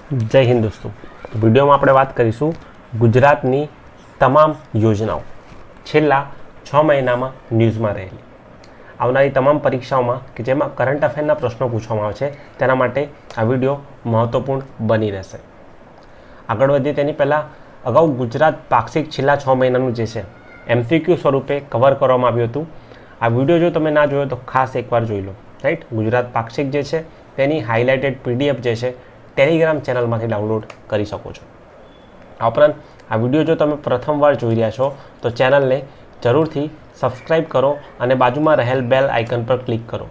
જય હિન્દ દોસ્તો. વિડીયોમાં આપણે વાત કરીશું ગુજરાતની તમામ યોજનાઓ છેલ્લા 6 મહિનામાં ન્યૂઝમાં રહેલી આવનારી તમામ પરીક્ષાઓમાં કે જેમાં કરંટ અફેરના પ્રશ્નો પૂછવામાં આવે છે તેના માટે આ વિડીયો મહત્વપૂર્ણ બની રહેશે. આગળ વધીએ તેની પહેલાં અગાઉ ગુજરાત પાક્ષિક છેલ્લા 6 મહિનાનું જે છે MCQ સ્વરૂપે કવર કરવામાં આવ્યું હતું. આ વિડીયો જો તમે ના જોયો તો ખાસ એકવાર જોઈ લો. રાઈટ, ગુજરાત પાક્ષિક જે છે તેની હાઇલાઇટેડ PDF જે છે ટેલિગ્રામ ચેનલમાંથી ડાઉનલોડ કરી શકો છો. આ ઉપરાંત આ વિડીયો જો તમે પ્રથમવાર જોઈ રહ્યા છો તો ચેનલને જરૂરથી સબસ્ક્રાઈબ કરો અને બાજુમાં રહેલ બેલ આઇકન પર ક્લિક કરો.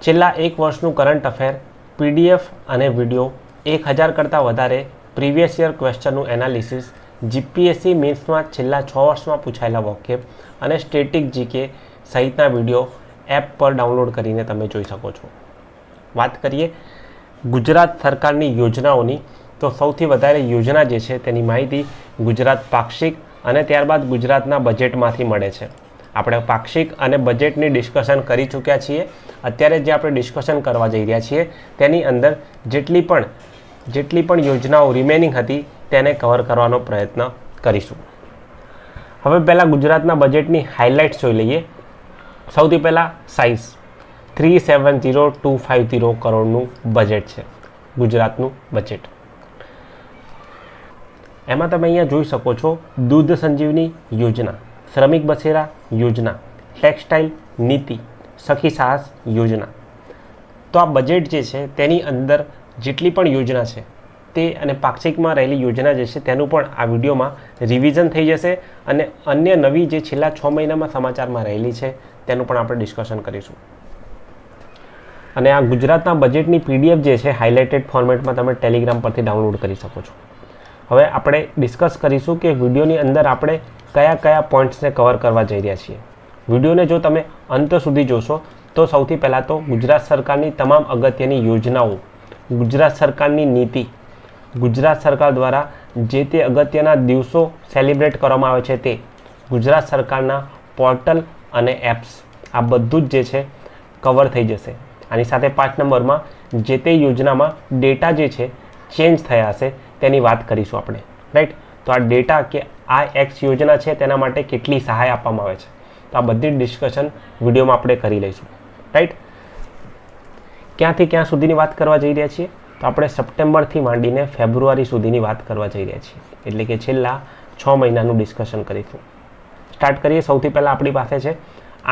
છેલ્લા એક વર્ષનું કરંટ અફેર PDF અને વિડીયો 1000 કરતાં વધારે પ્રીવિયસ યર ક્વેશ્ચનનું એનાલિસિસ GPSC મેન્સમાં છેલ્લા 6 વર્ષમાં પૂછાયેલા વોકેબ અને સ્ટેટિક GK સહિતના વિડીયો એપ પર ડાઉનલોડ કરીને તમે જોઈ શકો છો. વાત કરીએ ગુજરાત સરકારની યોજનાઓની તો સૌથી વધારે યોજના જે છે તેની માહિતી ગુજરાત પાક્ષિક અને ત્યારબાદ ગુજરાતના બજેટમાંથી મળે છે. આપણે પાક્ષિક અને બજેટની ડિસ્કશન કરી ચૂક્યા છીએ. અત્યારે જે આપણે ડિસ્કશન કરવા જઈ રહ્યા છીએ તેની અંદર જેટલી પણ યોજનાઓ રિમેનિંગ હતી તેને કવર કરવાનો પ્રયત્ન કરીશું. હવે પહેલાં ગુજરાતના બજેટની હાઇલાઇટ્સ જોઈ લઈએ. સૌથી પહેલાં સાઇઝ 370,250 કરોડનું બજેટ છે ગુજરાતનું બજેટ. એમાં તમે અહીંયા જોઈ શકો છો દૂધ સંજીવની યોજના, શ્રમિક બસેરા યોજના, ટેક્સટાઇલ નીતિ, સખી સાહસ યોજના. તો આ બજેટ જે છે તેની અંદર જેટલી પણ યોજના છે તે અને પાક્ષિકમાં રહેલી યોજના જે છે તેનું પણ આ વિડીયોમાં રિવિઝન થઈ જશે અને અન્ય નવી જે છેલ્લા 6 મહિનામાં સમાચારમાં રહેલી છે તેનું પણ આપણે ડિસ્કશન કરીશું. અને આ ગુજરાતના બજેટની PDF જે છે હાઇલાઇટેડ ફોર્મેટમાં તમે ટેલિગ્રામ પરથી ડાઉનલોડ કરી શકો છો. હવે આપણે ડિસ્કસ કરીશું કે વિડીયોની અંદર આપણે કયા કયા પોઈન્ટ્સને કવર કરવા જઈ રહ્યા છીએ. વિડીયોને જો તમે અંત સુધી જોશો તો સૌથી પહેલાં તો ગુજરાત સરકારની તમામ અગત્યની યોજનાઓ, ગુજરાત સરકારની નીતિ, ગુજરાત સરકાર દ્વારા જે તે અગત્યના દિવસો સેલિબ્રેટ કરવામાં આવે છે તે, ગુજરાત સરકારના પોર્ટલ અને એપ્સ, આ બધું જ જે છે કવર થઈ જશે. આની સાથે 5 નંબરમાં જે તે યોજનામાં ડેટા જે છે ચેન્જ થયા હશે તેની વાત કરીશું આપણે. રાઈટ, તો આ ડેટા કે આ એક્સ યોજના છે તેના માટે કેટલી સહાય આપવામાં આવે છે તો આ બધી ડિસ્કશન વિડીયોમાં આપણે કરી લઈશું. રાઈટ, ક્યાંથી ક્યાં સુધીની વાત કરવા જઈ રહ્યા છીએ તો આપણે સપ્ટેમ્બરથી માંડીને ફેબ્રુઆરી સુધીની વાત કરવા જઈ રહ્યા છીએ, એટલે કે છેલ્લા 6 મહિનાનું ડિસ્કશન કરીશું. સ્ટાર્ટ કરીએ. સૌથી પહેલાં આપણી પાસે છે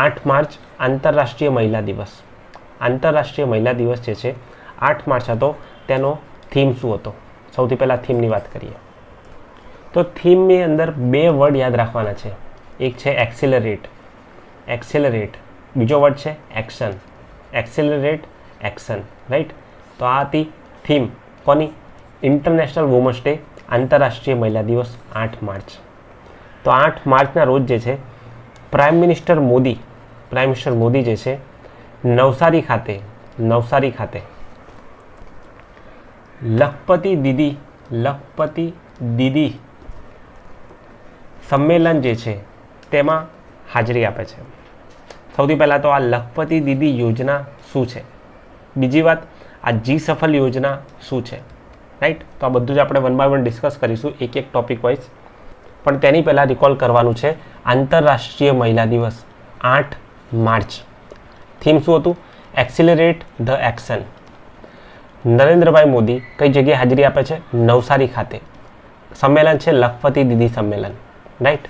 8 માર્ચ આંતરરાષ્ટ્રીય મહિલા દિવસ. આંતરરાષ્ટ્રીય મહિલા દિવસ જે છે 8 માર્ચ હતો તેનો થીમ શું હતો? સૌથી પહેલાં થીમની વાત કરીએ તો થીમની અંદર 2 વર્ડ યાદ રાખવાના છે. એક છે એક્સેલરેટ, બીજો વર્ડ છે એક્શન. એક્સેલરેટ, એક્શન. રાઈટ, તો આ હતી થીમ કોની? ઇન્ટરનેશનલ વુમન્સ ડે, આંતરરાષ્ટ્રીય મહિલા દિવસ 8 માર્ચ. તો 8 માર્ચના રોજ જે છે પ્રાઇમ મિનિસ્ટર મોદી જે છે નવસારી ખાતે લખપતિ દીદી સંમેલન જે છે તેમાં હાજરી આપે છે. સૌથી પહેલાં તો આ લખપતિ દીદી યોજના શું છે? બીજી વાત, આ જી સફલ યોજના શું છે? રાઈટ, તો આ બધું જ આપણે 1 by 1 ડિસ્કસ કરીશું એક ટોપિક વાઇઝ. પણ તેની પહેલાં રિકોલ કરવાનું છે આંતરરાષ્ટ્રીય મહિલા દિવસ 8 માર્ચ. થીમ શું હતું? એક્સિલરેટ ધ એક્શન. નરેન્દ્રભાઈ મોદી કઈ જગ્યાએ હાજરી આપે છે? નવસારી ખાતે. સંમેલન છે લખપતિ દીદી સંમેલન. રાઈટ,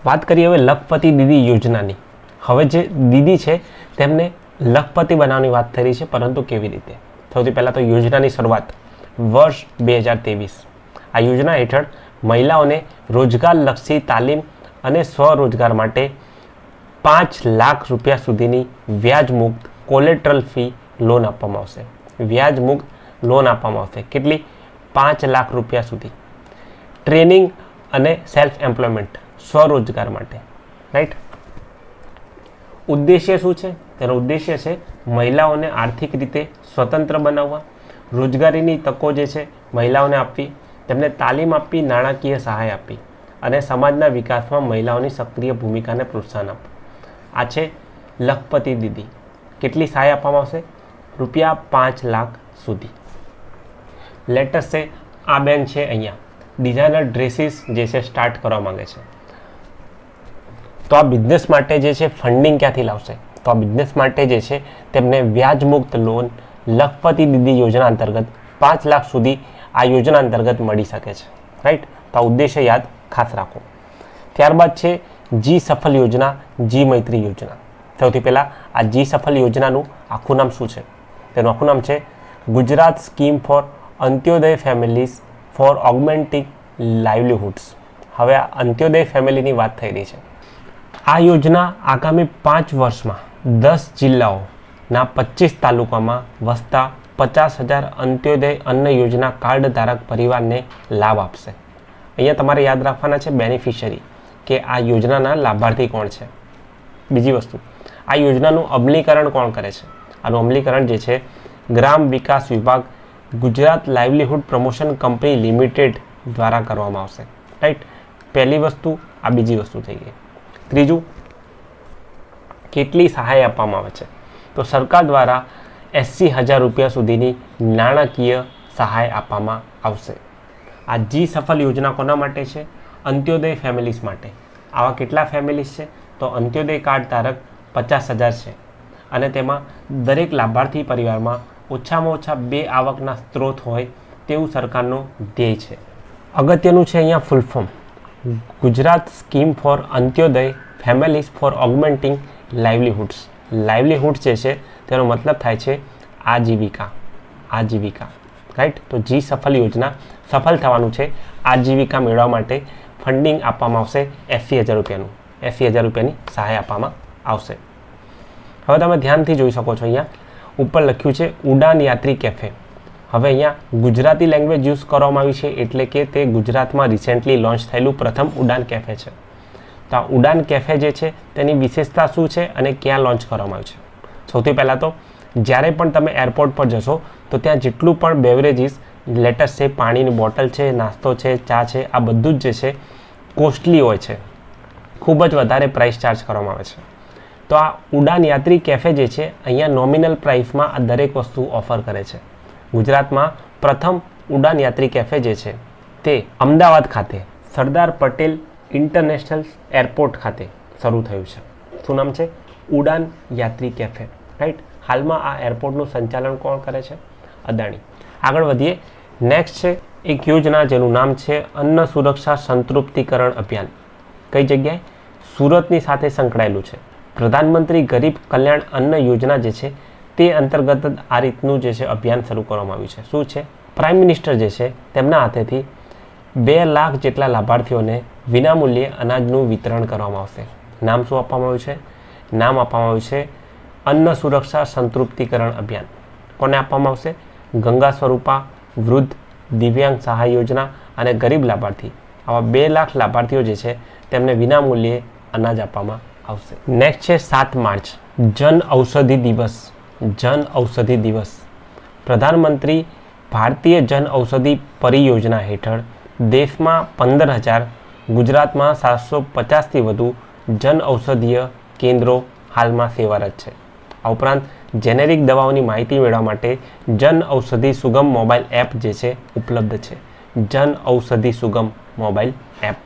વાત કરીએ હવે લખપતિ દીદી યોજનાની. હવે જે દીદી છે તેમને લખપતિ બનાવવાની વાત થઈ રહી છે, પરંતુ કેવી રીતે? સૌથી પહેલાં તો યોજનાની શરૂઆત વર્ષ 2023. આ યોજના હેઠળ મહિલાઓને રોજગારલક્ષી તાલીમ અને સ્વરોજગાર માટે 5 લાખ રૂપિયા સુધીની વ્યાજમુક્ત કોલેટરલ ફી લોન આપવામાં આવશે. વ્યાજમુક્ત લોન આપવામાં આવશે. કેટલી? 5 લાખ રૂપિયા સુધી. ટ્રેનિંગ અને સેલ્ફ એમ્પ્લોયમેન્ટ, સ્વરોજગાર માટે. રાઈટ, ઉદ્દેશ્ય શું છે? તેનો ઉદ્દેશ્ય છે મહિલાઓને આર્થિક રીતે સ્વતંત્ર બનાવવા, રોજગારીની તકો જે છે મહિલાઓને આપવી, તેમને તાલીમ આપવી, નાણાકીય સહાય આપવી અને સમાજના વિકાસમાં મહિલાઓની સક્રિય ભૂમિકાને પ્રોત્સાહન આપવું. આ છે લખપતિ દીદી. કેટલી સહાય આપવામાં આવશે? ₹5 લાખ સુધી. લેટેસ્ટ છે આ બેન છે અહીંયા ડિઝાઇનર ડ્રેસીસ જે છે સ્ટાર્ટ કરવા માંગે છે, તો આ બિઝનેસ માટે જે છે ફંડિંગ ક્યાંથી લાવશે? તો આ બિઝનેસ માટે જે છે તેમને વ્યાજમુક્ત લોન લખપતિ દીદી યોજના અંતર્ગત 5 લાખ સુધી આ યોજના અંતર્ગત મળી શકે છે, રાઈટ? તો આ ઉદ્દેશ્ય યાદ ખાસ રાખો. ત્યારબાદ છે જી સફલ યોજના, જી મૈત્રી યોજના. સૌથી પહેલાં આ જી સફલ યોજનાનું આખું નામ શું છે? તેનું આખું નામ છે Gujarat scheme for Antyodaya families for augmenting livelihoods. હવે આ અંત્યોદય ફેમિલીની વાત થઈ રહી છે. આ યોજના આગામી 5 વર્ષમાં 10 જિલ્લાઓના 25 તાલુકામાં વસતા 50,000 અંત્યોદય અન્ન યોજના કાર્ડ ધારક પરિવારને લાભ આપશે. અહીંયા તમારે યાદ રાખવાના છે બેનિફિશરી, કે આ યોજનાના લાભાર્થી કોણ છે. બીજી વસ્તુ, આ યોજનાનું અમલીકરણ કોણ કરે છે? આનું અમલીકરણ જે છે ગ્રામ વિકાસ વિભાગ Gujarat livelihood promotion company limited દ્વારા કરવામાં આવશે, રાઈટ? પહેલી વસ્તુ આ, બીજી વસ્તુ થઈ ગઈ. ત્રીજું, કેટલી સહાય આપવામાં આવે છે? તો સરકાર દ્વારા 80,000 રૂપિયા સુધીની નાણાકીય સહાય આપવામાં આવશે. આ જી સફલ યોજના કોના માટે છે? અંત્યોદય ફેમિલીઝ માટે. આવા કેટલા ફેમિલીઝ છે? તો અંત્યોદય કાર્ડ ધારક 50,000 છે, અને તેમાં દરેક લાભાર્થી પરિવારમાં ઓછામાં ઓછા 2 આવકના સ્ત્રોત હોય તેવું સરકારનો ધ્યેય છે. અગત્યનું છે અહીંયા full form, Gujarat scheme for Antyodaya families for augmenting livelihoods. Livelihoods જે છે તેનો મતલબ થાય છે આજીવિકા, આજીવિકા, રાઈટ? તો જી સફલ યોજના સફળ થવાનું છે. આજીવિકા મેળવવા માટે ફંડિંગ આપવામાં આવશે 80,000 રૂપિયાનું, 80,000 રૂપિયાની સહાય આપવામાં આવશે. હવે તમે ધ્યાનથી જોઈ શકો છો, અહીંયા ઉપર લખ્યું છે ઉડાન યાત્રી કેફે. હવે અહીંયા ગુજરાતી લેંગ્વેજ યુઝ કરવામાં આવી છે, એટલે કે તે ગુજરાતમાં રિસેન્ટલી લોન્ચ થયેલું પ્રથમ ઉડાન કેફે છે. તો આ ઉડાન કેફે જે છે તેની વિશેષતા શું છે અને ક્યાં લોન્ચ કરવામાં આવ્યું છે? સૌથી પહેલાં તો જ્યારે પણ તમે એરપોર્ટ પર જશો તો ત્યાં જેટલું પણ બેવરેજીસ, લેટેસ્ટ છે, પાણીની બોટલ છે, નાસ્તો છે, ચા છે, આ બધું જ જે છે કોસ્ટલી હોય છે, ખૂબ જ વધારે પ્રાઇસ ચાર્જ કરવામાં આવે છે. તો આ ઉડાન યાત્રી કેફે જે છે અહીંયા નોમિનલ પ્રાઇસમાં આ દરેક વસ્તુ ઓફર કરે છે. ગુજરાતમાં પ્રથમ ઉડાન યાત્રી કેફે જે છે તે અમદાવાદ ખાતે સરદાર પટેલ ઇન્ટરનેશનલ એરપોર્ટ ખાતે શરૂ થયું છે. શું નામ છે? ઉડાન યાત્રી કેફે, રાઈટ? હાલમાં આ એરપોર્ટનું સંચાલન કોણ કરે છે? અદાણી. આગળ વધીએ. નેક્સ્ટ છે એક યોજના જેનું નામ છે અન્ન સુરક્ષા સંતૃપ્તિકરણ અભિયાન. કઈ જગ્યાએ? સુરતની સાથે સંકળાયેલું છે. પ્રધાનમંત્રી ગરીબ કલ્યાણ અન્ન યોજના જે છે તે અંતર્ગત આ રીતનું જે છે અભિયાન શરૂ કરવામાં આવ્યું છે. શું છે? પ્રાઇમ મિનિસ્ટર જે છે તેમના હાથેથી 2 લાખ જેટલા લાભાર્થીઓને વિનામૂલ્યે અનાજનું વિતરણ કરવામાં આવશે. નામ શું આપવામાં આવ્યું છે? નામ આપવામાં આવ્યું છે અન્ન સુરક્ષા સંતૃપ્તિકરણ અભિયાન. કોને આપવામાં આવશે? ગંગા સ્વરૂપા વૃદ્ધ દિવ્યાંગ સહાય યોજના અને ગરીબ લાભાર્થી, આવા 2 લાખ લાભાર્થીઓ જે છે તેમને વિનામૂલ્યે અનાજ આપવામાં આવશે. નેક્સ્ટ છે 7 માર્ચ, જન ઔષધિ દિવસ. જન ઔષધિ દિવસ. પ્રધાનમંત્રી ભારતીય જન ઔષધિ પરિયોજના હેઠળ દેશમાં 15,000, ગુજરાતમાં 750થી વધુ જન ઔષધીય કેન્દ્રો હાલમાં સેવારત છે. આ ઉપરાંત જેનેરિક દવાઓની માહિતી મેળવવા માટે જન ઔષધિ સુગમ મોબાઈલ એપ જે છે ઉપલબ્ધ છે. જન ઔષધિ સુગમ મોબાઈલ એપ.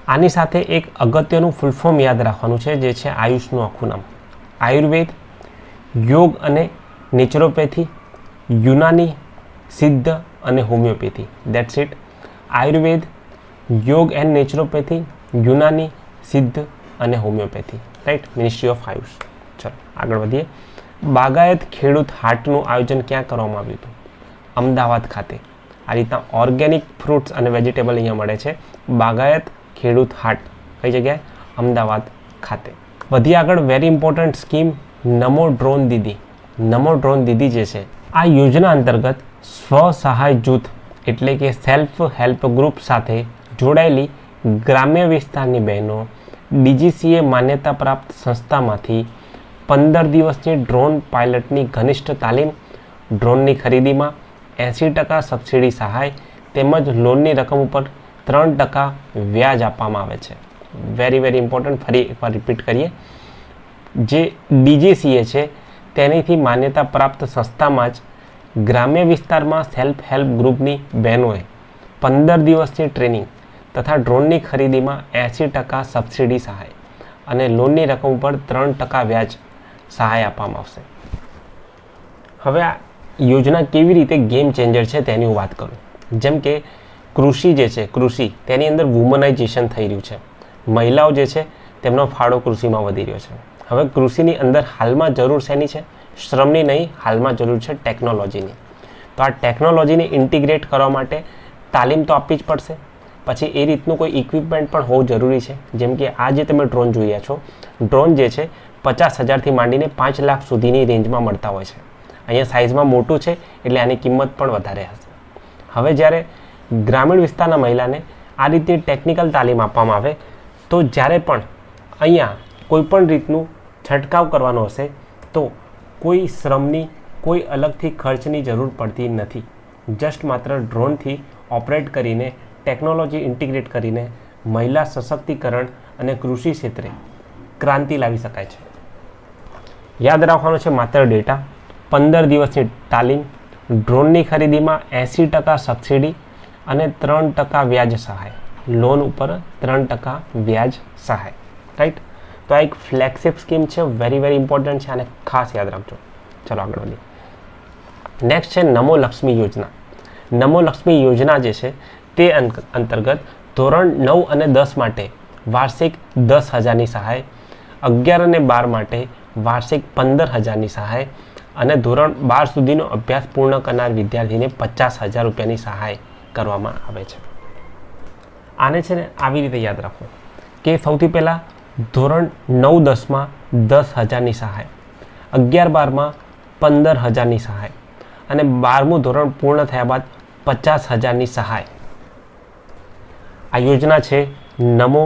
આની સાથે એક અગત્યનું ફૂલ ફોર્મ યાદ રાખવાનું છે, જે છે આયુષનું આખું નામ. આયુર્વેદ, યોગ અને નેચરોપેથી, યુનાની, સિદ્ધ અને હોમિયોપેથી. That's it. આયુર્વેદ, યોગ એન્ડ નેચરોપેથી, યુનાની, સિદ્ધ અને homeopathy, right? Ministry of Ayush. ચલો આગળ વધીએ. બાગાયત ખેડૂત હાટનું આયોજન ક્યાં કરવામાં આવ્યું હતું? અમદાવાદ ખાતે. આ રીતના ઓર્ગેનિક ફ્રૂટ્સ અને વેજીટેબલ અહીંયા મળે છે. બાગાયત ખેડૂત હાટ કઈ જગ્યાએ? અમદાવાદ ખાતે. વધી આગળ, વેરી ઇમ્પોર્ટન્ટ સ્કીમ નમો ડ્રોન દીદી. નમો ડ્રોન દીદી જે છે આ યોજના અંતર્ગત સ્વ સહાય જૂથ એટલે કે સેલ્ફ હેલ્પ ગ્રુપ સાથે જોડાયેલી ગ્રામ્ય વિસ્તારની બહેનો ડીજીસીએ માન્યતા પ્રાપ્ત સંસ્થામાંથી 15 દિવસની ડ્રોન પાયલટની ઘનિષ્ઠ તાલીમ, ડ્રોનની ખરીદીમાં 80% સબસિડી સહાય તેમજ લોનની રકમ ઉપર 3% વ્યાજ આપવામાં આવે છે. Very important. ફરી એકવાર રિપીટ કરીએ. જે ડીજીસીએ છે તેનીથી માન્યતા પ્રાપ્ત સંસ્થામાં જ ગ્રામ્ય વિસ્તારમાં સેલ્ફ હેલ્પ ગ્રુપની બહેનોએ 15 દિવસની ટ્રેનિંગ તથા ડ્રોનની ખરીદીમાં 80% સબસિડી સહાય અને લોનની રકમ પર 3% વ્યાજ સહાય આપવામાં આવશે. હવે આ યોજના કેવી રીતે ગેમ ચેન્જર છે તેની હું વાત કરું. જેમ કે કૃષિ જે છે, કૃષિ તેની અંદર વુમનાઇઝેશન થઈ રહ્યું છે. મહિલાઓ જે છે તેમનો ફાળો કૃષિમાં વધી રહ્યો છે. હવે કૃષિની અંદર હાલમાં જરૂર શેની છે? શ્રમની નહીં, હાલમાં જરૂર છે ટેકનોલોજીની. તો આ ટેકનોલોજીને ઇન્ટિગ્રેટ કરવા માટે તાલીમ તો આપવી જ પડશે. પછી એ રીતનું કોઈ ઇક્વિપમેન્ટ પણ હોવું જરૂરી છે. જેમ કે આ જે તમે ડ્રોન જોઈ રહ્યા છો, ડ્રોન જે છે 50,000થી માંડીને 5 લાખ સુધીની રેન્જમાં મળતા હોય છે. અહીંયા સાઇઝમાં મોટું છે એટલે આની કિંમત પણ વધારે હશે. હવે જ્યારે ગ્રામીણ વિસ્તારના મહિલાને આ રીતની ટેકનિકલ તાલીમ આપવામાં આવે તો જ્યારે પણ અહીંયા કોઈ પણ રીતનું છંટકાવ કરવાનો હશે તો કોઈ શ્રમની, કોઈ અલગથી ખર્ચની જરૂર પડતી નથી. જસ્ટ માત્ર ડ્રોનથી ઓપરેટ કરીને, ટેકનોલોજી ઇન્ટિગ્રેટ કરીને મહિલા સશક્તિકરણ અને કૃષિ ક્ષેત્રે ક્રાંતિ લાવી શકાય છે. યાદ રાખવાનું છે માત્ર ડેટા, 15 દિવસની તાલીમ, ડ્રોનની ખરીદીમાં 80% સબસિડી અને 3% વ્યાજ સહાય, લોન ઉપર 3% વ્યાજ સહાય. રાઈટ? તો આ એક ફ્લેગશિપ સ્કીમ છે, વેરી ઇમ્પોર્ટન્ટ છે અને ખાસ યાદ રાખજો. ચલો આગળ વધીએ. નેક્સ્ટ છે નમો લક્ષ્મી યોજના. નમો લક્ષ્મી યોજના જે છે તે અંતર્ગત ધોરણ 9 અને 10 માટે વાર્ષિક 10,000ની સહાય, 11 અને 12 માટે વાર્ષિક 15,000ની સહાય અને ધોરણ 12 સુધીનો અભ્યાસ પૂર્ણ કરનાર વિદ્યાર્થીને 50,000 રૂપિયાની સહાય કરવામાં આવે છે. આને છે ને આવી રીતે યાદ રાખો કે સૌથી પહેલાં ધોરણ 9-10માં 10,000ની સહાય, 11-12માં 15,000ની સહાય અને 12મું ધોરણ પૂર્ણ થયા બાદ 50,000ની સહાય. આ યોજના છે નમો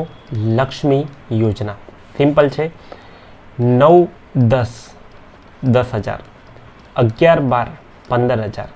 લક્ષ્મી યોજના. સિમ્પલ છે. 9-10 10,000, 11-12 15,000,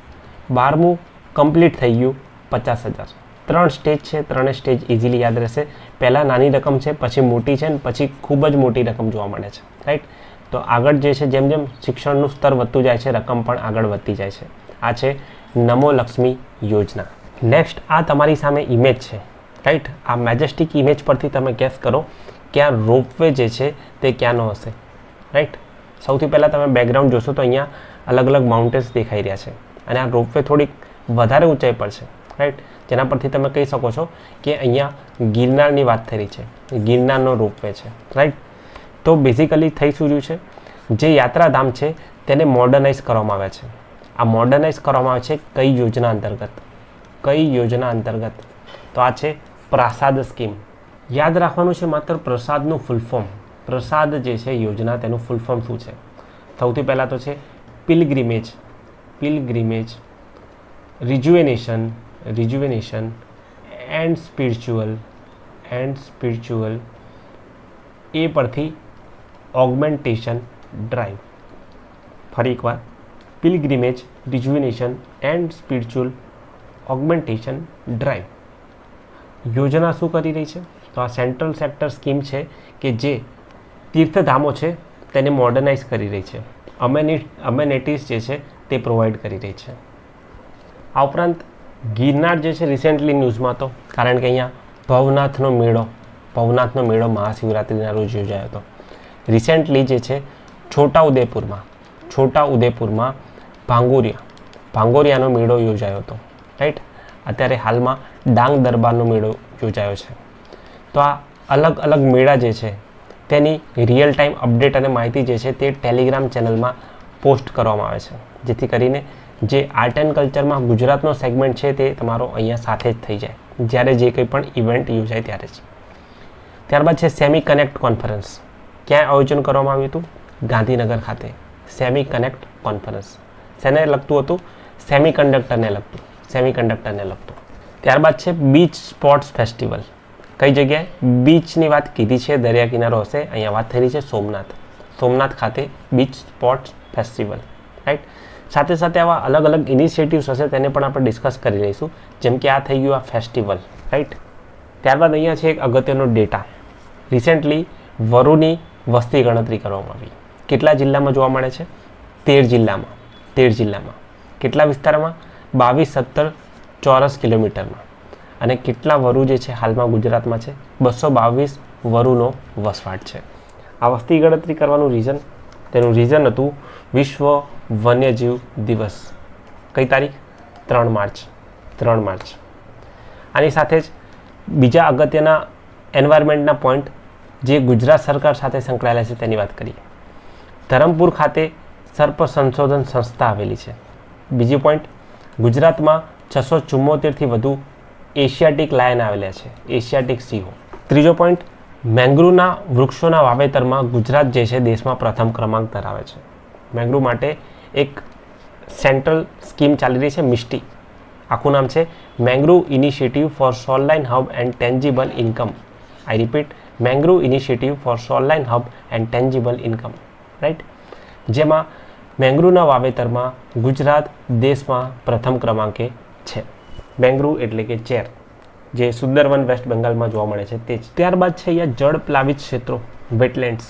12મું કમ્પ્લીટ થઈ ગયું 50,000. 3 સ્ટેજ છે, 3 સ્ટેજ ઇઝીલી યાદ રહેશે. પહેલાં નાની રકમ છે, પછી મોટી છે અને પછી ખૂબ જ મોટી રકમ જોવા મળે છે. રાઈટ? તો આગળ જે છે જેમ જેમ શિક્ષણનું સ્તર વધતું જાય છે, રકમ પણ આગળ વધતી જાય છે. આ છે નમો લક્ષ્મી યોજના. નેક્સ્ટ આ તમારી સામે ઇમેજ છે. રાઈટ? આ મેજેસ્ટિક ઇમેજ પરથી તમે ગેસ કરો કે આ રોપવે જે છે તે ક્યાંનો હશે. રાઈટ? સૌથી પહેલાં તમે બેકગ્રાઉન્ડ જોશો તો અહીંયા અલગ માઉન્ટેન્સ દેખાઈ રહ્યા છે અને આ રોપવે થોડીક વધારે ઊંચાઈ પર છે. રાઈટ? જેના પરથી તમે કહી શકો છો કે અહીંયા ગિરનારની વાત થઈ રહી છે, ગિરનારનો રોપવે છે. રાઈટ? તો બેઝિકલી થઈ શું રહ્યું છે, જે યાત્રાધામ છે તેને મોડર્નાઇઝ કરવામાં આવ્યા છે. આ મોડર્નાઇઝ કરવામાં આવે છે કઈ યોજના અંતર્ગત? કઈ યોજના અંતર્ગત? તો આ છે પ્રસાદ સ્કીમ. યાદ રાખવાનું છે માત્ર પ્રસાદનું ફૂલ ફોર્મ. પ્રસાદ જે છે યોજના, તેનું ફૂલ ફોર્મ શું છે? સૌથી પહેલાં તો છે પિલગ્રીમેજ, રિજુવેનેશન એન્ડ સ્પિરિચ્યુઅલ, એ પરથી ઓગમેન્ટેશન ડ્રાઈવ. ફરી એકવાર, પિલગ્રીમેજ, રિજુવેનેશન એન્ડ સ્પિરિચ્યુઅલ ઓગમેન્ટેશન ડ્રાઈવ. યોજના શું કરી રહી છે? તો આ સેન્ટ્રલ સેક્ટર સ્કીમ છે કે જે તીર્થધામો છે તેને મોડર્નાઇઝ કરી રહી છે, અમેનિટીઝ જે છે તે પ્રોવાઈડ કરી રહી છે. આ ઉપરાંત ગિરનાર જે છે રિસેન્ટલી ન્યૂઝમાં હતો, કારણ કે અહીંયા ભવનાથનો મેળો મહાશિવરાત્રિના રોજ યોજાયો હતો. રિસેન્ટલી જે છે છોટાઉદેપુરમાં ભાંગોરિયાનો મેળો યોજાયો હતો. રાઈટ? અત્યારે હાલમાં ડાંગ દરબારનો મેળો યોજાયો છે. તો આ અલગ મેળા જે છે તેની રિયલ ટાઈમ અપડેટ અને માહિતી જે છે તે ટેલિગ્રામ ચેનલમાં પોસ્ટ કરવામાં આવે છે, જેથી કરીને જે આર્ટ એન્ડ કલ્ચરમાં ગુજરાતનો સેગમેન્ટ છે તે તમારો અહીંયા સાથે જ થઈ જાય જ્યારે જે કંઈ પણ ઇવેન્ટ યોજાય ત્યારે જ. ત્યારબાદ છે સેમી કનેક્ટ કોન્ફરન્સ. ક્યાં આયોજન કરવામાં આવ્યું હતું? ગાંધીનગર ખાતે સેમી કનેક્ટ કોન્ફરન્સ. શેને લગતું હતું? સેમિકન્ડક્ટરને લગતું. ત્યારબાદ છે બીચ સ્પોર્ટ્સ ફેસ્ટિવલ. કઈ જગ્યાએ? બીચની વાત કીધી છે, દરિયા કિનારો હશે. અહીંયા વાત થઈ રહી છે સોમનાથ ખાતે બીચ સ્પોર્ટ્સ ફેસ્ટિવલ. રાઈટ? સાથે સાથે આવા અલગ ઇનિશિયેટિવ્સ હશે તેને પણ આપણે ડિસ્કસ કરી લઈશું. જેમ કે આ થઈ ગયું આ ફેસ્ટિવલ. રાઈટ? ત્યારબાદ અહીંયા છે એક અગત્યનો ડેટા. રિસેન્ટલી વરુની વસ્તી ગણતરી કરવામાં આવી. કેટલા જિલ્લામાં જોવા મળે છે? 13 જિલ્લામાં. કેટલા વિસ્તારમાં? 2217 ચોરસ કિલોમીટરમાં. અને કેટલા વરુ જે છે હાલમાં ગુજરાતમાં છે? 222 વરુનો વસવાટ છે. આ વસ્તી ગણતરી કરવાનું રીઝન, તેનું રીઝન હતું વિશ્વ વન્યજીવ દિવસ. કઈ તારીખ? 3 માર્ચ. 3 માર્ચ. આની સાથે જ બીજા અગત્યના એન્વાયરમેન્ટના પોઈન્ટ જે ગુજરાત સરકાર સાથે સંકળાયેલા છે તેની વાત કરીએ. ધરમપુર ખાતે સર્પ સંશોધન સંસ્થા આવેલી છે. બીજી પોઈન્ટ, ગુજરાતમાં 674થી વધુ એશિયાટિક લાયન આવેલા છે, એશિયાટિક સિંહો. ત્રીજો પોઈન્ટ, મેંગ્રુવના વૃક્ષોના વાવેતરમાં ગુજરાત જે છે દેશમાં પ્રથમ ક્રમાંક ધરાવે છે. મેંગ્રુવ માટે એક સેન્ટ્રલ સ્કીમ ચાલી રહી છે, મિસ્ટી. આખું નામ છે mangrove initiative for shoreline hub and tangible income. I repeat, mangrove initiative for shoreline hub and tangible income, right. જેમાં મેંગ્રુવના વાવેતરમાં ગુજરાત દેશમાં પ્રથમ ક્રમાંકે છે. મેંગ્રુવ એટલે કે ચેર, જે સુંદરવન વેસ્ટ બેંગાલમાં જોવા મળે છે તે જ. ત્યારબાદ છે અહીંયા જળ પ્લાવિત ક્ષેત્રો, વેટલેન્ડ્સ.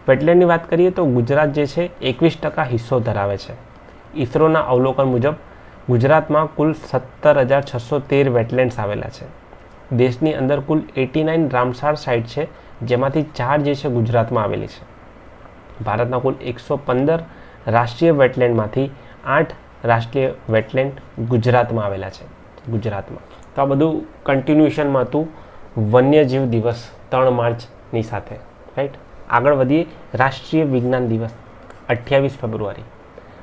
વેટલેન્ડની વાત કરીએ તો ગુજરાત જે છે 21% હિસ્સો ધરાવે છે. ઇસરોના અવલોકન મુજબ ગુજરાતમાં કુલ 17,613 વેટલેન્ડ્સ આવેલા છે. દેશની અંદર કુલ 89 રામસાર સાઇટ છે, જેમાંથી 4 જે છે ગુજરાતમાં આવેલી છે. ભારતના કુલ 115 રાષ્ટ્રીય વેટલેન્ડમાંથી 8 રાષ્ટ્રીય વેટલેન્ડ ગુજરાતમાં આવેલા છે. ગુજરાતમાં. તો આ બધું કન્ટિન્યુએશનમાં હતું વન્યજીવ દિવસ 3 માર્ચની સાથે, રાઈટ. આગળ વધીએ. રાષ્ટ્રીય વિજ્ઞાન દિવસ 28 ફેબ્રુઆરી.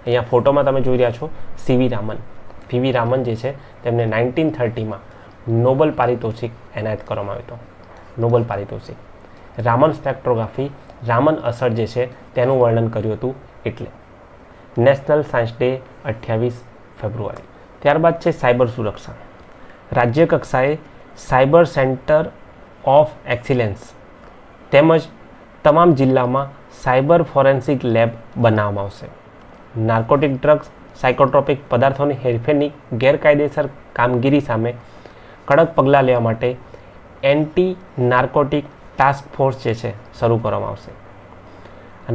અહીંયા ફોટોમાં તમે જોઈ રહ્યા છો સીવી રામન. સીવી રામન જે છે તેમને 1930માં નોબલ પારિતોષિક એનાયત કરવામાં આવ્યો હતો. નોબલ પારિતોષિક. રામન સ્પેક્ટ્રોગ્રાફી, રામન અસર જે છે તેનું વર્ણન કર્યું હતું એટલે. નેશનલ સાયન્સ ડે 28 ફેબ્રુઆરી. ત્યારબાદ છે સાયબર સુરક્ષા. રાજ્ય કક્ષાએ સાયબર સેન્ટર ઓફ એક્સિલન્સ તેમજ તમામ જિલ્લામાં સાયબર ફોરેન્સિક લેબ બનાવવામાં આવશે. નાર્કોટિક ડ્રગ્સ, સાયકોટ્રોપિક પદાર્થોની હેરફેરની ગેરકાયદેસર કામગીરી સામે કડક પગલાં લેવા માટે એન્ટી નાર્કોટિક ટાસ્ક ફોર્સ જે છે શરૂ કરવામાં આવશે.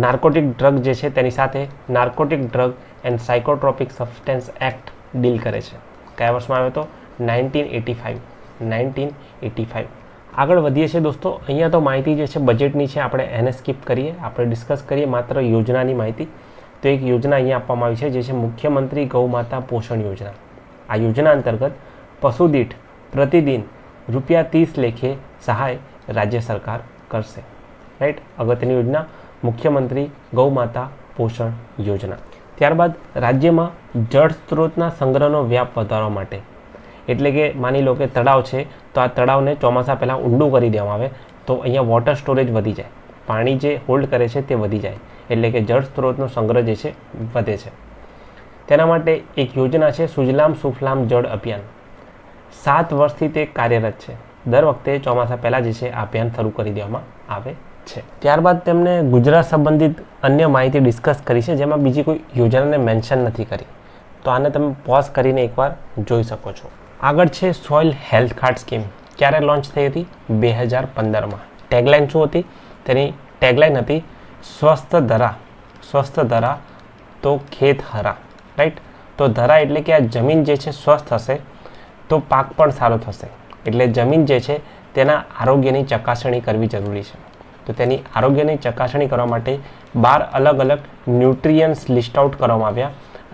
નાર્કોટિક ડ્રગ જે છે તેની સાથે narcotic drug and psychotropic substance act deal કરે છે. કયા વર્ષમાં આવ્યો હતો? 1985. આગળ વધીએ છીએ દોસ્તો. અહીંયા તો માહિતી જે છે બજેટની છે, આપણે એને સ્કીપ કરીએ. આપણે ડિસ્કસ કરીએ માત્ર યોજનાની માહિતી. તો એક યોજના અહીંયા આપવામાં આવી છે જે છે મુખ્યમંત્રી ગૌ માતા પોષણ યોજના. આ યોજના અંતર્ગત પશુ દીઠ પ્રતિદિન ₹30 લેખે સહાય રાજ્ય સરકાર કરશે, રાઈટ. અગત્યની યોજના મુખ્યમંત્રી ગૌ માતા પોષણ યોજના. ત્યારબાદ રાજ્યમાં જળ સ્ત્રોતના સંગ્રહનો વ્યાપ વધારવા માટે, એટલે કે માની લો કે તળાવ છે તો આ તળાવને ચોમાસા પહેલાં ઊંડું કરી દેવામાં આવે તો અહીંયા વોટર સ્ટોરેજ વધી જાય, પાણી જે હોલ્ડ કરે છે તે વધી જાય, એટલે કે જળ સ્ત્રોતનો સંગ્રહ જે છે વધે છે. તેના માટે એક યોજના છે સુજલામ સુફલામ જળ અભિયાન. 7 વર્ષથી તે કાર્યરત છે. દર વખતે ચોમાસા પહેલાં જે છે આ અભિયાન શરૂ કરી દેવામાં આવે છે. ત્યારબાદ તેમણે ગુજરાત સંબંધિત અન્ય માહિતી ડિસ્કસ કરી છે, જેમાં બીજી કોઈ યોજનાને મેન્શન નથી કરી. તો આને તમે પોઝ કરીને એકવાર જોઈ શકો છો. આગળ છે સોઇલ હેલ્થ કાર્ડ સ્કીમ. ક્યારે લોન્ચ થઈ હતી? 2015માં. ટેગલાઇન શું હતી? તેની ટેગલાઇન હતી સ્વસ્થ ધરા. સ્વસ્થ ધરા તો ખેત હરા, રાઈટ. તો ધરા એટલે કે આ જમીન જે છે સ્વસ્થ હશે તો પાક પણ સારો થશે. એટલે જમીન જે છે તેના આરોગ્યની ચકાસણી કરવી જરૂરી છે. તો તેની આરોગ્યની ચકાસણી કરવા માટે 12 અલગ અલગ ન્યુટ્રિયન્ટ્સ લિસ્ટ આઉટ કરવામાં આવ્યા,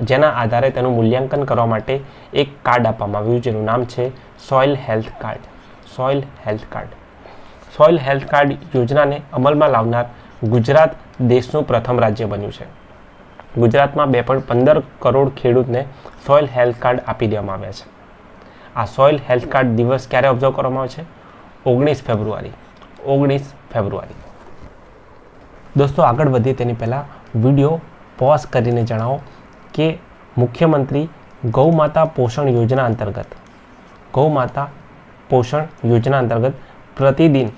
જેના આધારે તેનું મૂલ્યાંકન કરવા માટે એક કાર્ડ આપવામાં આવ્યું જેનું નામ છે soil health card. Soil health card. Soil health card યોજનાને અમલમાં લાવનાર ગુજરાત દેશનું પ્રથમ રાજ્ય બન્યું છે. ગુજરાતમાં 2.15 કરોડ ખેડૂતને સોઇલ હેલ્થ કાર્ડ આપી દેવામાં આવ્યા છે. આ સોઇલ હેલ્થ કાર્ડ દિવસ ક્યારે ઓબ્ઝર્વ કરવામાં આવે છે? 19 ફેબ્રુઆરી. 19 ફેબ્રુઆરી. દોસ્તો આગળ વધીએ તેની પહેલાં વિડીયો પોઝ કરીને જણાવો કે મુખ્યમંત્રી ગૌ માતા પોષણ યોજના અંતર્ગત પ્રતિદિન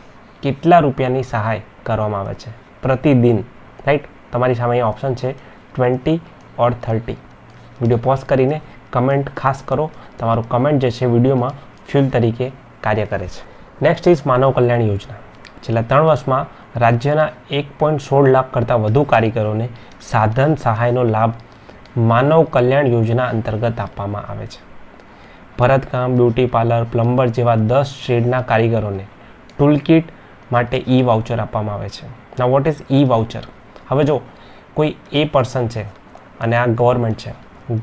કેટલા રૂપિયાની સહાય કરવામાં આવે છે? પ્રતિદિન, રાઈટ. તમારી સામે અહીંયા ઓપ્શન છે 20 or 30. વિડીયો પોઝ કરીને કમેન્ટ ખાસ કરો. તમારું કમેન્ટ જે છે વિડીયોમાં ફ્યુલ તરીકે કાર્ય કરે છે. નેક્સ્ટ ઇઝ માનવ કલ્યાણ યોજના. છેલ્લા 3 વર્ષમાં રાજ્યના 1.16 લાખ કરતાં વધુ કારીગરોને સાધન સહાયનો લાભ માનવ કલ્યાણ યોજના અંતર્ગત આપવામાં આવે છે. ભરતકામ, બ્યુટી પાર્લર, પ્લમ્બર જેવા 10 ટ્રેડના કારીગરોને ટૂલ કિટ માટે ઈ વાઉચર આપવામાં આવે છે. નાઉ વોટ ઇઝ ઈ વાઉચર? હવે જો કોઈ એ પર્સન છે અને આ ગવર્મેન્ટ છે,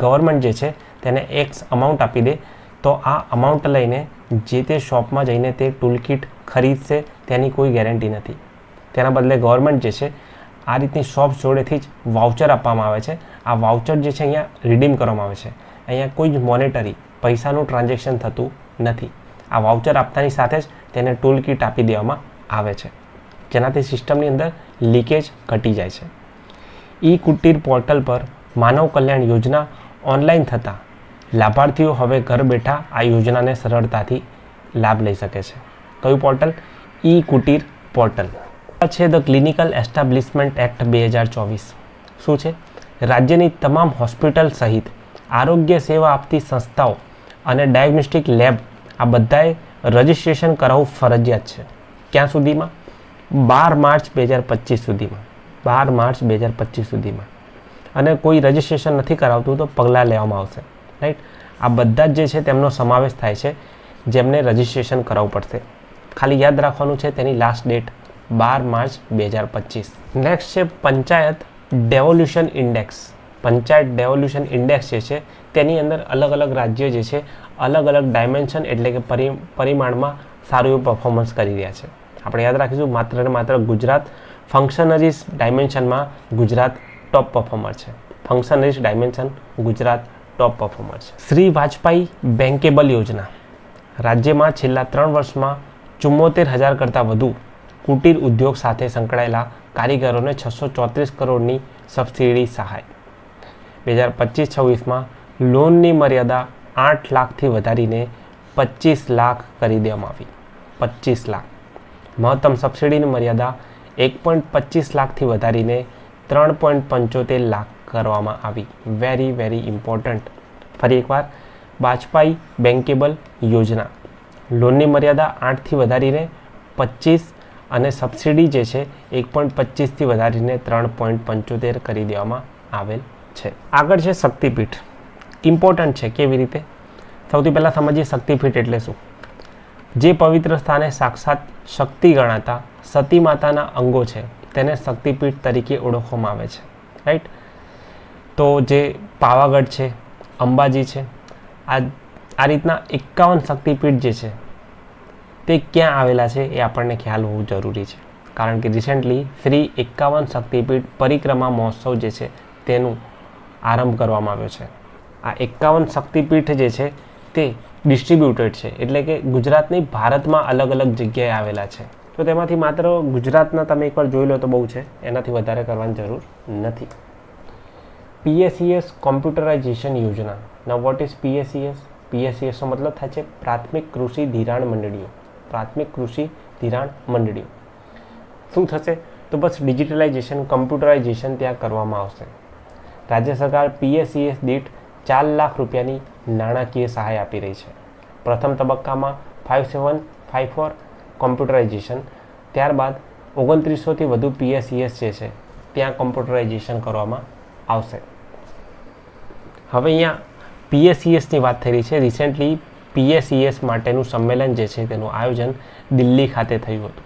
ગવર્મેન્ટ જે છે તેને એક્સ અમાઉન્ટ આપી દે તો આ અમાઉન્ટ લઈને જે તે શોપમાં જઈને તે ટૂલ કિટ ખરીદશે તેની કોઈ ગેરંટી નથી. તેના બદલે ગવર્મેન્ટ જે છે આ રીતની શોપ્સ જોડેથી જ વાઉચર આપવામાં આવે છે. આ વાઉચર જે છે અહીંયા રિડીમ કરવામાં આવે છે. અહીંયા કોઈ જ મોનેટરી પૈસાનું ટ્રાન્ઝેક્શન થતું નથી. આ વાઉચર આપતાની સાથે જ તેને ટૂલ કિટ આપી દેવામાં આવે છે, જેનાથી સિસ્ટમની અંદર લીકેજ ઘટી જાય છે. ઈ કુટીર પોર્ટલ પર માનવ કલ્યાણ યોજના ઓનલાઈન થતાં લાભાર્થીઓ હવે ઘર બેઠા આ યોજનાને સરળતાથી લાભ લઈ શકે છે. કયું પોર્ટલ? ઈ કુટીર પોર્ટલ છે ધ ક્લિનિકલ એસ્ટાબ્લિશમેન્ટ એક્ટ 2024. શું છે? રાજ્યની તમામ હોસ્પિટલ સહિત આરોગ્ય સેવા આપતી સંસ્થાઓ અને ડાયગ્નોસ્ટિક લેબ આ બધાએ રજિસ્ટ્રેશન કરાવવું ફરજિયાત છે. ક્યાં સુધીમાં? 12 માર્ચ 2025 સુધીમાં. 12 માર્ચ 2025 સુધીમાં. અને કોઈ રજિસ્ટ્રેશન નથી કરાવતું તો પગલાં લેવામાં આવશે. રાઈટ? આ બધા જ જે છે તેમનો સમાવેશ થાય છે જેમને રજિસ્ટ્રેશન કરાવવું પડશે. ખાલી યાદ રાખવાનું છે તેની લાસ્ટ ડેટ 12 માર્ચ 2025. નેક્સ્ટ છે પંચાયત ડેવોલ્યુશન ઇન્ડેક્સ. પંચાયત ડેવોલ્યુશન ઇન્ડેક્સ જે છે તેની અંદર અલગ અલગ રાજ્યો જે છે અલગ અલગ ડાયમેન્શન એટલે કે પરિમાણમાં સારું એવું પરફોર્મન્સ કરી રહ્યા છે. આપણે યાદ રાખીશું માત્ર ને માત્ર ગુજરાત ફંક્શનરીઝ ડાયમેન્શનમાં ગુજરાત ટોપ પરફોર્મર છે. ફંક્શનરીઝ ડાયમેન્શન ગુજરાત ટોપ પરફોર્મર છે. શ્રી વાજપાઈ બેન્કેબલ યોજના રાજ્યમાં છેલ્લા 3 વર્ષમાં 74,000 કરતાં વધુ કુટીર ઉદ્યોગ સાથે સંકળાયેલા કારીગરોને 634 કરોડની સબસિડી સહાય. 2025-26માં લોનની મર્યાદા 8 લાખથી વધારીને 25 લાખ કરી દેવામાં આવી. 25 લાખ. મહત્તમ સબસિડીની મર્યાદા 1.25 લાખથી વધારીને 3.75 લાખ કરવામાં આવી. Very very important. ફરી એકવાર, વાજપાઈ બેન્કેબલ યોજના લોનની મર્યાદા 8થી વધારીને 25 અને સબસિડી જે છે 1.25થી વધારીને 3.75 કરી દેવામાં આવેલ છે. આગળ છે શક્તિપીઠ. ઇમ્પોર્ટન્ટ છે. કેવી રીતે? સૌથી પહેલાં સમજીએ શક્તિપીઠ એટલે શું. જે પવિત્ર સ્થાને સાક્ષાત શક્તિ ગણાતા સતી માતાના અંગો છે તેને શક્તિપીઠ તરીકે ઓળખવામાં આવે છે. રાઈટ? તો જે પાવાગઢ છે, અંબાજી છે, આ રીતના 51 શક્તિપીઠ જે છે તે ક્યાં આવેલા છે એ આપણને ખ્યાલ હોવું જરૂરી છે. કારણ કે રિસેન્ટલી શ્રી 51 શક્તિપીઠ પરિક્રમા મહોત્સવ જે છે તેનું આરંભ કરવામાં આવ્યો છે. આ 51 શક્તિપીઠ જે છે તે ડિસ્ટ્રીબ્યુટેડ છે, એટલે કે ગુજરાતની ભારતમાં અલગ અલગ જગ્યાએ આવેલા છે. તો તેમાંથી માત્ર ગુજરાતના તમે એકવાર જોઈ લો તો બહુ છે, એનાથી વધારે કરવાની જરૂર નથી. PSES કોમ્પ્યુટરાઇઝેશન યોજના. નાઉ વોટ ઇઝ PSES? PSESનો મતલબ થાય છે પ્રાથમિક કૃષિ ધિરાણ મંડળીઓ. પ્રાથમિક કૃષિ ધિરાણ મંડળીઓ. શું થશે? તો બસ ડિજિટલાઇઝેશન, કમ્પ્યુટરાઇઝેશન ત્યાં કરવામાં આવશે. રાજ્ય સરકાર PSES દીઠ 4 લાખ રૂપિયાની નાણાકીય સહાય આપી રહી છે. પ્રથમ તબક્કામાં 5754 કોમ્પ્યુટરાઇઝેશન, ત્યારબાદ 2900થી વધુ PSES જે છે ત્યાં કોમ્પ્યુટરાઇઝેશન કરવામાં આવશે. હવે અહીંયા PSESની વાત થઈ રહી છે. રિસેન્ટલી PSES માટેનું સંમેલન જે છે તેનું આયોજન દિલ્હી ખાતે થયું હતું.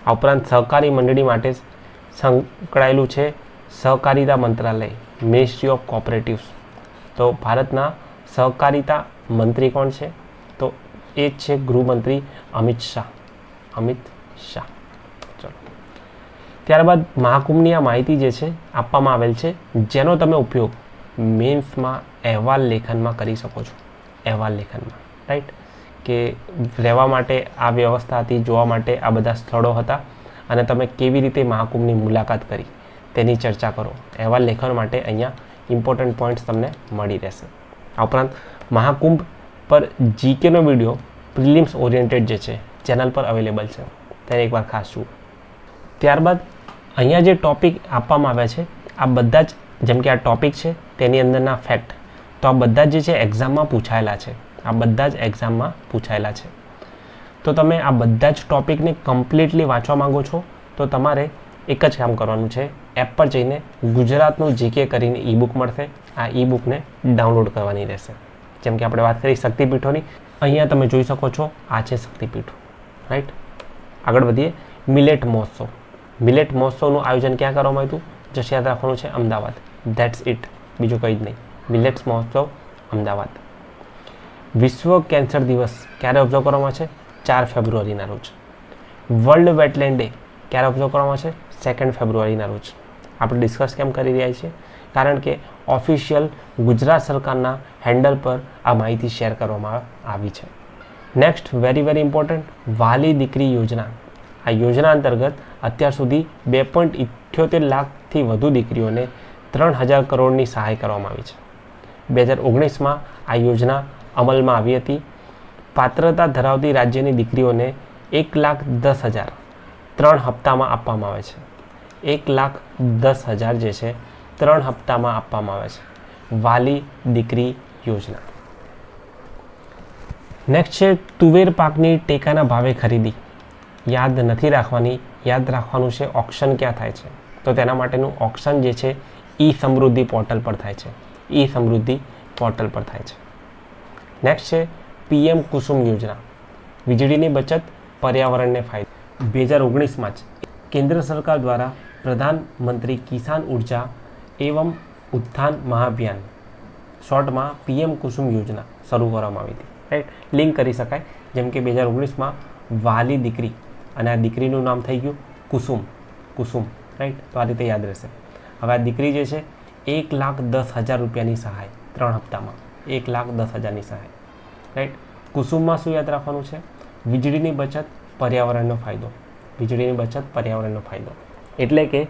આ ઉપરાંત સહકારી મંડળી માટે સંકળાયેલું છે સહકારિતા મંત્રાલય, મિનિસ્ટ્રી ઓફ કોઓપરેટિવ્સ. તો ભારતના સહકારિતા મંત્રી કોણ છે? તો એ જ છે ગૃહમંત્રી અમિત શાહ. અમિત શાહ. ચલો, ત્યારબાદ મહાકુંભની આ માહિતી જે છે આપવામાં આવેલ છે, જેનો તમે ઉપયોગ મેન્સમાં અહેવાલ લેખનમાં કરી શકો છો. અહેવાલ લેખનમાં. રાઈટ? કે રહેવા માટે આ વ્યવસ્થા હતી, જોવા માટે આ બધા સ્થળો હતા અને તમે કેવી રીતે મહાકુંભની મુલાકાત કરી તેની ચર્ચા કરો. અહેવાલ લેખન માટે અહીંયા ઇમ્પોર્ટન્ટ પોઈન્ટ્સ તમને મળી રહેશે. આ ઉપરાંત મહાકુંભ પર જીકેનો વિડીયો પ્રિલિમ્સ ઓરિએન્ટેડ જે છે ચેનલ પર અવેલેબલ છે, તેને એકવાર ખાસ જુઓ. ત્યારબાદ અહીંયા જે ટોપિક આપવામાં આવ્યા છે આ બધા જ, જેમ કે આ ટોપિક છે તેની અંદરના ફેક્ટ, તો આ બધા જે છે એક્ઝામમાં પૂછાયેલા છે. આ બધા જ એક્ઝામમાં પૂછાયેલા છે. તો તમે આ બધા જ ટોપિકને કમ્પ્લીટલી વાંચવા માંગો છો તો તમારે એક જ કામ કરવાનું છે. એપ પર જઈને ગુજરાતનું જીકે કરીને ઈ બુક મળશે, આ ઈ બુકને ડાઉનલોડ કરવાની રહેશે. જેમ કે આપણે વાત કરી શક્તિપીઠોની, અહીંયા તમે જોઈ શકો છો આ છે શક્તિપીઠો, રાઈટ. આગળ વધીએ. મિલેટ મહોત્સવ. મિલેટ મહોત્સવનું આયોજન ક્યાં કરવામાં આવ્યું? જસ્ટ યાદ રાખવાનું છે અમદાવાદ. ધેટ્સ ઇટ, બીજું કંઈ જ નહીં. મિલેટ્સ મહોત્સવ અમદાવાદ. વિશ્વ કેન્સર દિવસ ક્યારે ઓબ્ઝર્વ કરવામાં છે? 4 ફેબ્રુઆરીના રોજ. વર્લ્ડ વેટલેન્ડ ડે ક્યારે ઓબ્ઝર્વ કરવામાં છે? 2 ફેબ્રુઆરીના રોજ. આપણે ડિસ્કસ કેમ કરી રહ્યા છીએ? કારણ કે ઓફિશિયલ ગુજરાત સરકારના હેન્ડલ પર આ માહિતી શેર કરવામાં આવી છે. નેક્સ્ટ, વેરી ઇમ્પોર્ટન્ટ, વાલી દીકરી યોજના. આ યોજના અંતર્ગત અત્યાર સુધી 2.78 લાખથી વધુ દીકરીઓને 3000 કરોડની સહાય કરવામાં આવી છે. 2019માં આ યોજના અમલમાં આવી હતી. પાત્રતા ધરાવતી રાજ્યની દીકરીઓને 1,10,000 3 હપ્તામાં આપવામાં આવે છે. 1,10,000 જે છે 3 હપ્તામાં આપવામાં આવે છે. વાલી દીકરી યોજના. નેક્સ્ટ છે તુવેર પાકની ટેકાના ભાવે ખરીદી. યાદ નથી રાખવાની, યાદ રાખવાનું છે ઓક્શન ક્યાં થાય છે. તો તેના માટેનું ઓક્શન જે છે ઈ સમૃદ્ધિ પોર્ટલ પર થાય છે. ઈ સમૃદ્ધિ પોર્ટલ પર થાય છે. નેક્સ્ટ છે પીએમ કુસુમ યોજના. વીજળીની બચત, પર્યાવરણને ફાયદો. 2019માં જ કેન્દ્ર સરકાર દ્વારા પ્રધાનમંત્રી કિસાન ઉર્જા એવં ઉત્થાન મહાભિયાન, શોર્ટમાં પીએમ કુસુમ યોજના શરૂ કરવામાં આવી હતી, રાઈટ. લિંક કરી શકાય. જેમ કે 2019માં વાલી દીકરી, અને આ દીકરીનું નામ થઈ ગયું કુસુમ, રાઈટ. તો આ રીતે યાદ રહેશે. હવે આ દીકરી જે છે 1,10,000 રૂપિયાની સહાય 3 હપ્તામાં, 1,10,000ની સહાય, રાઈટ. કુસુમમાં શું યાદ રાખવાનું છે? વીજળીની બચત, પર્યાવરણનો ફાયદો. વીજળીની બચત, પર્યાવરણનો ફાયદો એટલે કે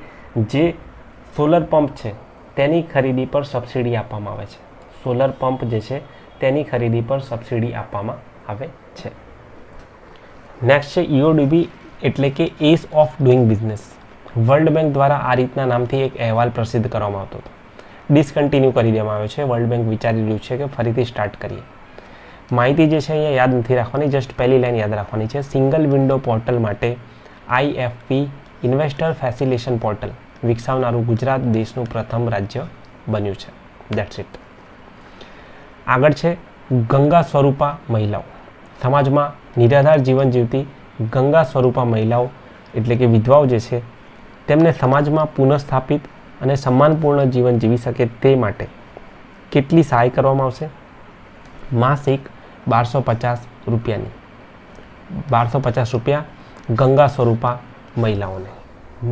જે સોલર પંપ છે તેની ખરીદી પર સબસિડી આપવામાં આવે છે. સોલર પંપ જે છે તેની ખરીદી પર સબસિડી આપવામાં આવે છે. નેક્સ્ટ છે EODB એટલે કે ease of doing business. World bank દ્વારા આ રીતના નામથી એક અહેવાલ પ્રસિદ્ધ કરવામાં આવતો હતો. ડિસકન્ટિન્યુ કરી દેવામાં આવ્યો છે. વર્લ્ડ બેંક વિચારી રહ્યું છે કે ફરીથી સ્ટાર્ટ કરીએ. માહિતી જે છે અહીંયા યાદ નથી રાખવાની, જસ્ટ પહેલી લાઈન યાદ રાખવાની છે. સિંગલ વિન્ડો પોર્ટલ માટે IFP ઇન્વેસ્ટર ફેસિલિટેશન પોર્ટલ વિકસાવનારું ગુજરાત દેશનું પ્રથમ રાજ્ય બન્યું છે. That's it. આગળ છે ગંગા સ્વરૂપા મહિલાઓ. સમાજમાં નિરાધાર જીવન જીવતી ગંગા સ્વરૂપા મહિલાઓ એટલે કે વિધવાઓ જે છે તેમને સમાજમાં પુનઃસ્થાપિત અને સન્માનપૂર્ણ જીવન જીવી શકે તે માટે કેટલી સહાય કરવામાં આવશે? માસિક 1250 રૂપિયાની. 1250 રૂપિયા ગંગા સ્વરૂપા મહિલાઓને.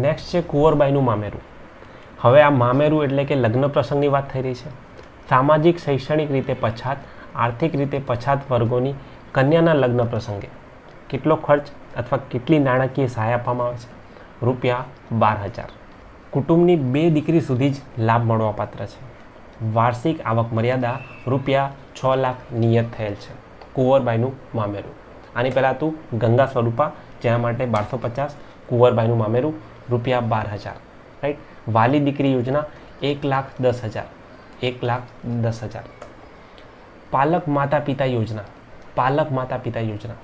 નેક્સ્ટ છે કુંવરબાઈનું મામેરું. હવે આ મામેરું એટલે કે લગ્ન પ્રસંગની વાત થઈ રહી છે. સામાજિક શૈક્ષણિક રીતે પછાત, આર્થિક રીતે પછાત વર્ગોની કન્યાના લગ્ન પ્રસંગે કેટલો ખર્ચ અથવા કેટલી નાણાકીય સહાય આપવામાં આવે છે? ₹12,000. કુટુંબની 2 દીકરી સુધી જ લાભ મળવાપાત્ર છે. વાર્ષિક આવક મર્યાદા ₹6 લાખ નિયત થયેલ છે. કુંવરબાઈનું મામેરું. આની પહેલાં હતું ગંગા સ્વરૂપા, જેના માટે 1250, કુંવરબાઈનું મામેરું ₹12,000, રાઈટ. વાલી દીકરી યોજના 1,10,000. 1,10,000. પાલક માતા પિતા યોજના. પાલક માતા પિતા યોજના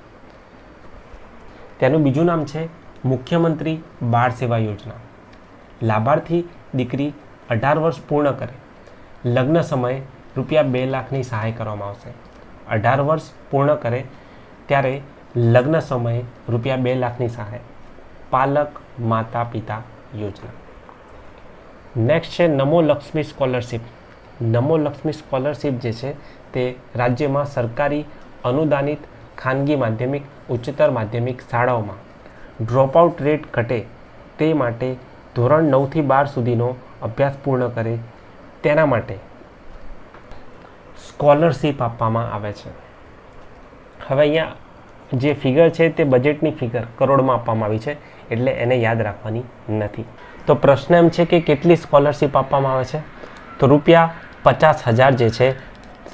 તેનું બીજું નામ છે મુખ્યમંત્રી બાળ સેવા યોજના. લાભાર્થી દીકરી 18 વર્ષ પૂર્ણ કરે, લગ્ન સમયે ₹2 લાખની સહાય કરવામાં આવશે. 18 વર્ષ પૂર્ણ કરે ત્યારે લગ્ન સમયે ₹2 લાખની સહાય. પાલક માતા પિતા યોજના. નેક્સ્ટ છે નમો લક્ષ્મી સ્કોલરશિપ. નમો લક્ષ્મી સ્કોલરશિપ જે છે તે રાજ્યમાં સરકારી અનુદાનિત ખાનગી માધ્યમિક ઉચ્ચતર માધ્યમિક શાળાઓમાં ડ્રોપઆઉટ રેટ ઘટે તે માટે ધોરણ 9 થી 12 સુધીનો અભ્યાસ પૂર્ણ કરે તેના માટે સ્કોલરશિપ આપવામાં આવે છે. હવે અહીંયા જે ફિગર છે તે બજેટની ફિગર કરોડમાં આપવામાં આવી છે, એટલે એને યાદ રાખવાની નથી. તો પ્રશ્ન એમ છે કે કેટલી સ્કોલરશિપ આપવામાં આવે છે? તો ₹50,000 જે છે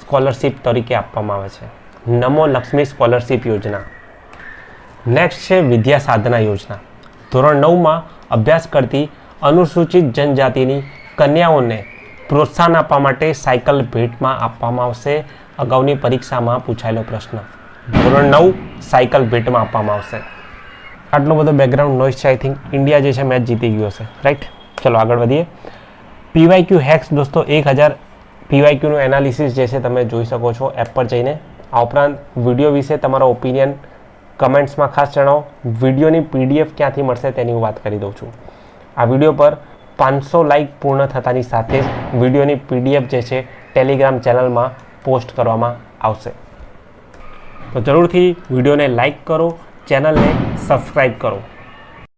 સ્કોલરશિપ તરીકે આપવામાં આવે છે. નમો લક્ષ્મી સ્કોલરશિપ યોજના. નેક્સ્ટ છે વિદ્યા સાધના યોજના. ધોરણ 9માં અભ્યાસ કરતી અનુસૂચિત જનજાતિની કન્યાઓને પ્રોત્સાહન આપવા માટે સાયકલ ભેટમાં આપવામાં આવશે. અગાઉની પરીક્ષામાં પૂછાયેલો પ્રશ્ન. ધોરણ 9 સાયકલ ભેટમાં આપવામાં આવશે. આટલો બધો બેકગ્રાઉન્ડ નોઇઝ છે. આઈ થિંક ઇન્ડિયા જે છે મેચ જીતી ગયો હશે, રાઈટ. ચલો આગળ વધીએ. PYQ હેક્સ દોસ્તો 1000 પીવાયક્યુનું એનાલિસિસ જે છે તમે જોઈ શકો છો એપ પર જઈને. આ ઉપરાંત વિડીયો વિશે તમારો ઓપિનિયન કમેન્ટ્સમાં ખાસ જણાવો. વિડીયોની PDF ક્યાંથી મળશે તેની હું વાત કરી દઉં છું. આ વિડીયો પર 500 લાઇક પૂર્ણ થતાની સાથે જ વિડીયોની PDF જે છે ટેલિગ્રામ ચેનલમાં પોસ્ટ કરવામાં આવશે. તો જરૂરથી વિડીયોને લાઇક કરો, ચેનલને સબસ્ક્રાઈબ કરો.